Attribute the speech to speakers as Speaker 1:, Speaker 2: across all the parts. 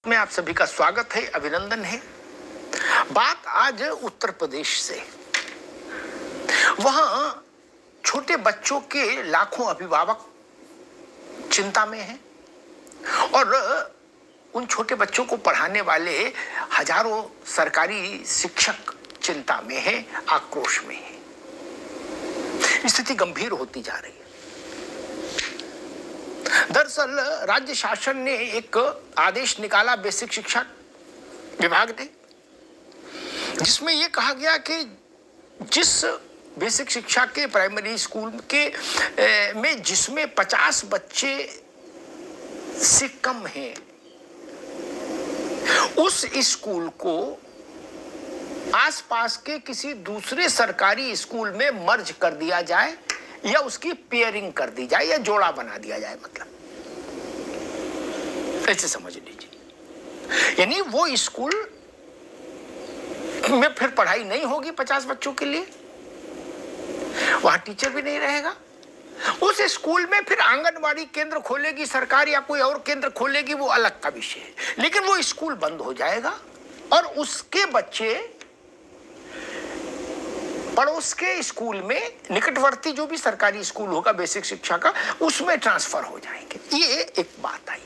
Speaker 1: में आप सभी का स्वागत है, अभिनंदन है। बात आज उत्तर प्रदेश से। वहां छोटे बच्चों के लाखों अभिभावक चिंता में हैं और उन छोटे बच्चों को पढ़ाने वाले हजारों सरकारी शिक्षक चिंता में हैं, आक्रोश में हैं। स्थिति गंभीर होती जा रही है। दरअसल राज्य शासन ने एक आदेश निकाला बेसिक शिक्षा विभाग ने, जिसमें यह कहा गया कि जिस बेसिक शिक्षा के प्राइमरी स्कूल के में जिसमें 50 बच्चे से कम हैं, उस स्कूल को आसपास के किसी दूसरे सरकारी स्कूल में मर्ज कर दिया जाए या उसकी पेयरिंग कर दी जाए या जोड़ा बना दिया जाए। मतलब ऐसे समझ लीजिए, यानी वो स्कूल में फिर पढ़ाई नहीं होगी 50 बच्चों के लिए, वहां टीचर भी नहीं रहेगा। उस स्कूल में फिर आंगनवाड़ी केंद्र खोलेगी सरकार या कोई और केंद्र खोलेगी, वो अलग का विषय है, लेकिन वो स्कूल बंद हो जाएगा और उसके बच्चे पड़ोस के स्कूल में, निकटवर्ती जो भी सरकारी स्कूल होगा बेसिक शिक्षा का, उसमें ट्रांसफर हो जाएंगे। ये एक बात आई।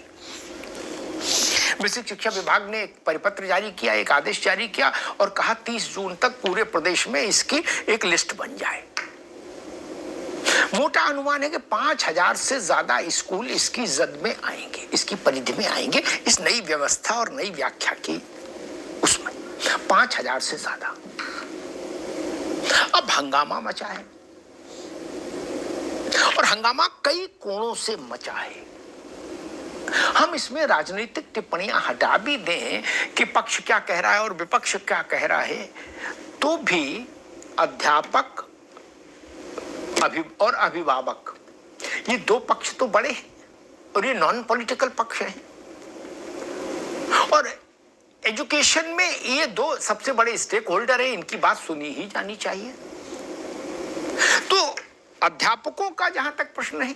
Speaker 1: बेसिक शिक्षा विभाग ने एक परिपत्र जारी किया, एक आदेश जारी किया और कहा 30 जून तक पूरे प्रदेश में इसकी एक लिस्ट बन जाए। मोटा अनुमान है कि 5000 से ज्यादा स्कूल इसकी जद में आएंगे, इसकी परिधि में आएंगे, इस नई व्यवस्था और नई व्याख्या की उसमें 5000 से ज्यादा। अब हंगामा मचा है और हंगामा कई कोणों से मचा है। हम इसमें राजनीतिक टिप्पणियां हटा भी दें कि पक्ष क्या कह रहा है और विपक्ष क्या कह रहा है, तो भी अध्यापक और अभिभावक, ये दो पक्ष तो बड़े हैं और ये नॉन पॉलिटिकल पक्ष हैं। और एजुकेशन में ये दो सबसे बड़े स्टेक होल्डर हैं, इनकी बात सुनी ही जानी चाहिए। तो अध्यापकों का जहां तक प्रश्न है,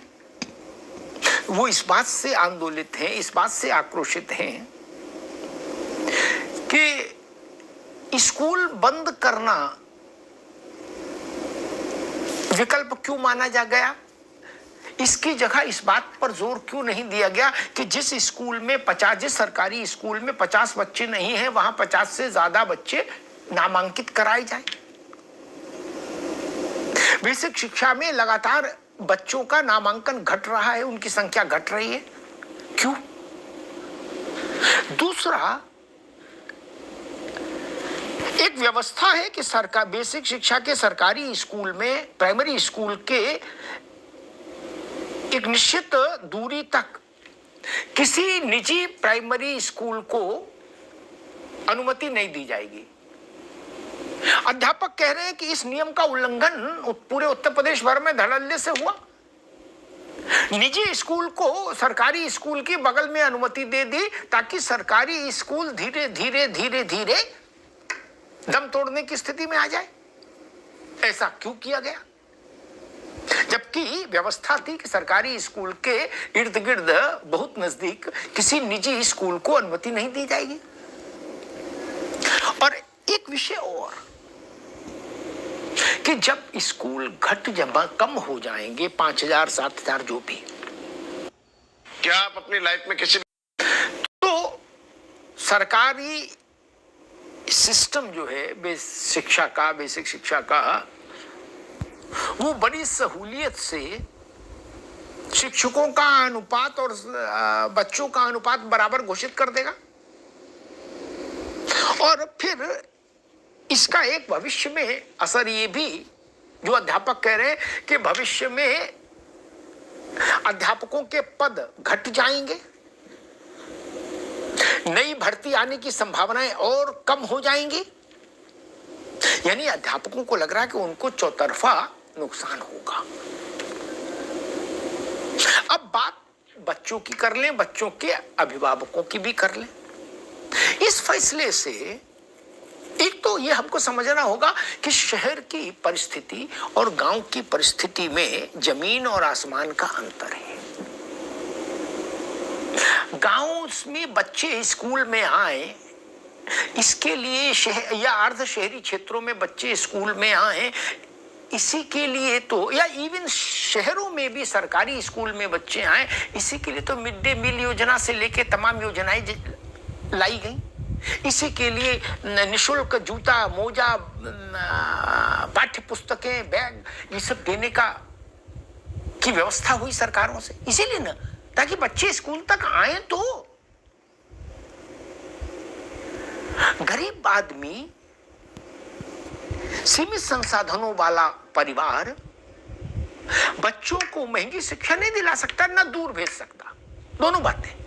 Speaker 1: वो इस बात से आंदोलित हैं, इस बात से आक्रोशित हैं कि स्कूल बंद करना विकल्प क्यों माना जा गया। इसकी जगह इस बात पर जोर क्यों नहीं दिया गया कि जिस स्कूल में 50, जिस सरकारी स्कूल में 50 बच्चे नहीं हैं, वहां 50 से ज्यादा बच्चे नामांकित कराए जाए। बेसिक शिक्षा में लगातार बच्चों का नामांकन घट रहा है, उनकी संख्या घट रही है, क्यों? दूसरा, एक व्यवस्था है कि सरकार बेसिक शिक्षा के सरकारी स्कूल में, प्राइमरी स्कूल के एक निश्चित दूरी तक किसी निजी प्राइमरी स्कूल को अनुमति नहीं दी जाएगी। अध्यापक कह रहे हैं कि इस नियम का उल्लंघन पूरे उत्तर प्रदेश भर में धड़ल्ले से हुआ। निजी स्कूल को सरकारी स्कूल की बगल में अनुमति दे दी ताकि सरकारी स्कूल धीरे धीरे धीरे धीरे दम तोड़ने की स्थिति में आ जाए। ऐसा क्यों किया गया, जबकि व्यवस्था थी कि सरकारी स्कूल के इर्द गिर्द बहुत नजदीक किसी निजी स्कूल को अनुमति नहीं दी जाएगी। और एक विषय और कि जब स्कूल कम हो जाएंगे, 5000 7000 जो भी,
Speaker 2: क्या आप अपनी लाइफ में किसी
Speaker 1: तो सरकारी सिस्टम जो है बेसिक शिक्षा का, वो बड़ी सहूलियत से शिक्षकों का अनुपात और बच्चों का अनुपात बराबर घोषित कर देगा। और फिर इसका एक भविष्य में असर ये भी, जो अध्यापक कह रहे हैं कि भविष्य में अध्यापकों के पद घट जाएंगे, नई भर्ती आने की संभावनाएं और कम हो जाएंगी। यानी अध्यापकों को लग रहा है कि उनको चौतरफा नुकसान होगा। अब बात बच्चों की कर लें, बच्चों के अभिभावकों की भी कर लें। इस फैसले से एक तो यह हमको समझना होगा कि शहर की परिस्थिति और गांव की परिस्थिति में जमीन और आसमान का अंतर है। गांव में बच्चे स्कूल में आए, इसके लिए शहर या अर्ध शहरी क्षेत्रों में बच्चे स्कूल में आए, इसी के लिए तो, या इवन शहरों में भी सरकारी स्कूल में बच्चे आए, इसी के लिए तो मिड डे मील योजना से लेके तमाम योजनाएं लाई गई। इसी के लिए निशुल्क जूता, मोजा, पाठ्य पुस्तकें, बैग, ये सब देने की व्यवस्था हुई सरकारों से, इसीलिए ना, ताकि बच्चे स्कूल तक आए। तो गरीब आदमी, सीमित संसाधनों वाला परिवार बच्चों को महंगी शिक्षा नहीं दिला सकता, ना दूर भेज सकता, दोनों बातें।